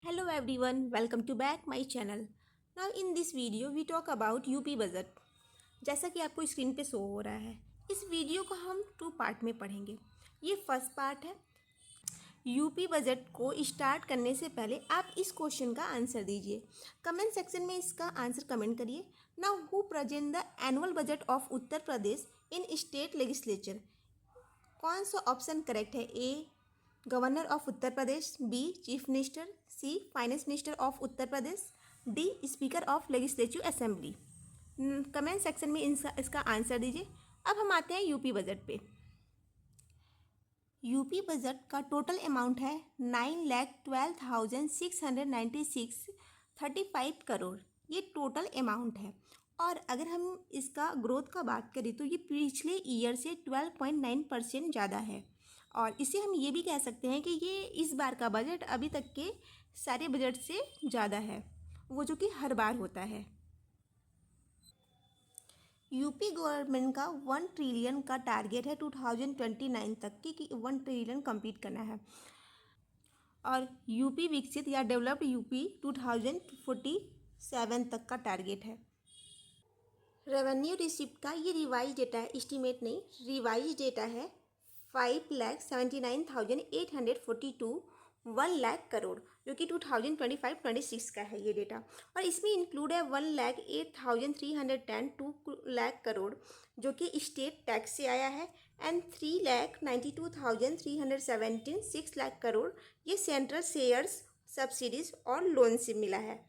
Hello everyone, welcome to back my channel. Now in this video we talk about UP budget. जैसा कि आपको screen पे show हो रहा है, इस वीडियो को हम 2 पार्ट में पढ़ेंगे। ये फर्स्ट पार्ट है। यूपी बजट को स्टार्ट करने से पहले आप इस क्वेश्चन का आंसर दीजिए। कमेंट सेक्शन में इसका आंसर कमेंट करिए। Now who present the annual budget of Uttar Pradesh in state legislature. कौन सा ऑप्शन करेक्ट है? A governor of Uttar Pradesh, B chief minister, C finance minister of Uttar Pradesh, D speaker of legislative assembly. Comment section में इसका answer दीजिए। अब हम आते हैं यूपी बजट पे। यूपी बजट का टोटल अमाउंट है 9,12,696.35 करोड़। ये टोटल अमाउंट है। और अगर हम इसका ग्रोथ का बात करें तो ये पिछले ईयर से 12.9% ज़्यादा है। और इसे हम ये भी कह सकते हैं कि ये इस बार का बजट अभी तक के सारे बजट से ज़्यादा है, वो जो कि हर बार होता है। यूपी गवर्नमेंट का 1 ट्रिलियन का टारगेट है 2029 तक कि 1 ट्रिलियन कंप्लीट करना है। और यूपी विकसित या डेवलप्ड यूपी 2047 तक का टारगेट है। रेवेन्यू रिसिप्ट का ये रिवाइज डेटा है, एस्टीमेट नहीं, रिवाइज डेटा है 5,79,842 1 लाख करोड़, जो कि 2025-26 का है ये डेटा। और इसमें इंक्लूड है 1,08,310 2 लाख करोड़ जो कि स्टेट टैक्स से आया है, एंड 3,92,317 6 लाख करोड़ ये सेंट्रल शेयर्स, सब्सिडीज और लोन से मिला है।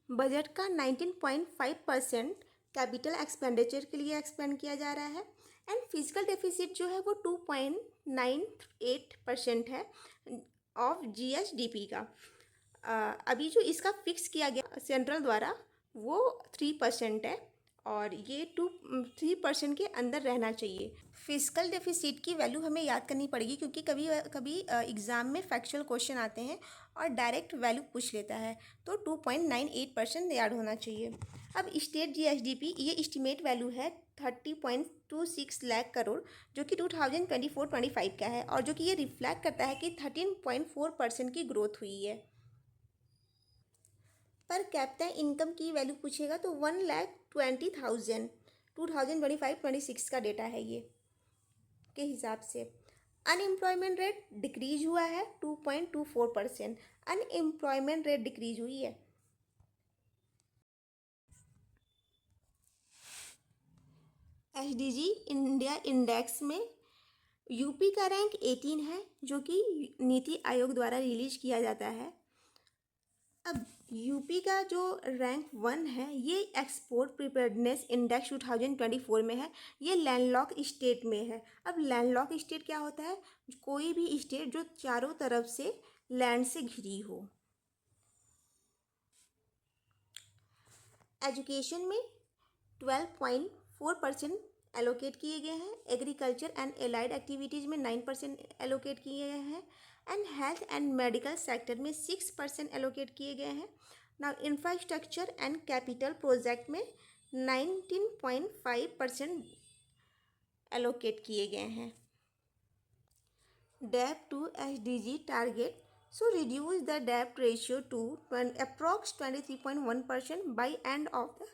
बजट का 19.5% कैपिटल एक्सपेंडिचर के लिए एक्सपेंड किया जा रहा है, एंड फिजिकल डेफिसिट जो है वो 2.98% है ऑफ जीएसडीपी का। अभी जो इसका फिक्स किया गया सेंट्रल द्वारा वो 3% है, और ये 3% के अंदर रहना चाहिए। फिजिकल डेफिसिट की वैल्यू हमें याद करनी पड़ेगी, क्योंकि कभी कभी एग्ज़ाम में फैक्चुअल क्वेश्चन आते हैं और डायरेक्ट वैल्यू पूछ लेता है, तो 2.98% याद होना चाहिए। अब स्टेट जीएसडीपी ये एस्टिमेट वैल्यू है 30.26 लाख करोड़, जो कि 2024-25 का है, और जो कि ये रिफ्लेक्ट करता है कि 13.4% की ग्रोथ हुई है। पर कैपिटा इनकम की वैल्यू पूछेगा तो 1,20,000 2025-26 का डेटा है ये के हिसाब से। अनएम्प्लॉयमेंट रेट डिक्रीज हुआ है 2.24%। अनएम्प्लॉयमेंट रेट डिक्रीज हुई है। एसडीजी इंडिया इंडेक्स में यूपी का रैंक 18 है, जो कि नीति आयोग द्वारा रिलीज किया जाता है। अब यूपी का जो रैंक 1 है ये एक्सपोर्ट प्रिपेयर्डनेस इंडेक्स 2024 में है। ये लैंडलॉक स्टेट में है। अब लैंडलॉक स्टेट क्या होता है? कोई भी स्टेट जो चारों तरफ से लैंड से घिरी हो। एजुकेशन में 12.4% एलोकेट किए गए हैं। एग्रीकल्चर एंड एलाइड एक्टिविटीज़ में 9% एलोकेट किए गए हैं, and health and medical sector में 6% एलोकेट किए गए हैं। Now infrastructure and capital project में 19.5% एलोकेट किए गए हैं। डेब्ट to SDG target, so reduce the debt ratio to approx 23.1% by end of the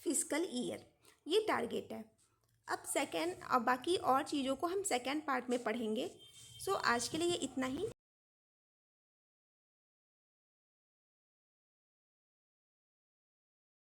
fiscal year। ये टारगेट है। अब सेकेंड, अब बाकी और चीज़ों को हम सेकेंड पार्ट में पढ़ेंगे। सो आज के लिए इतना ही।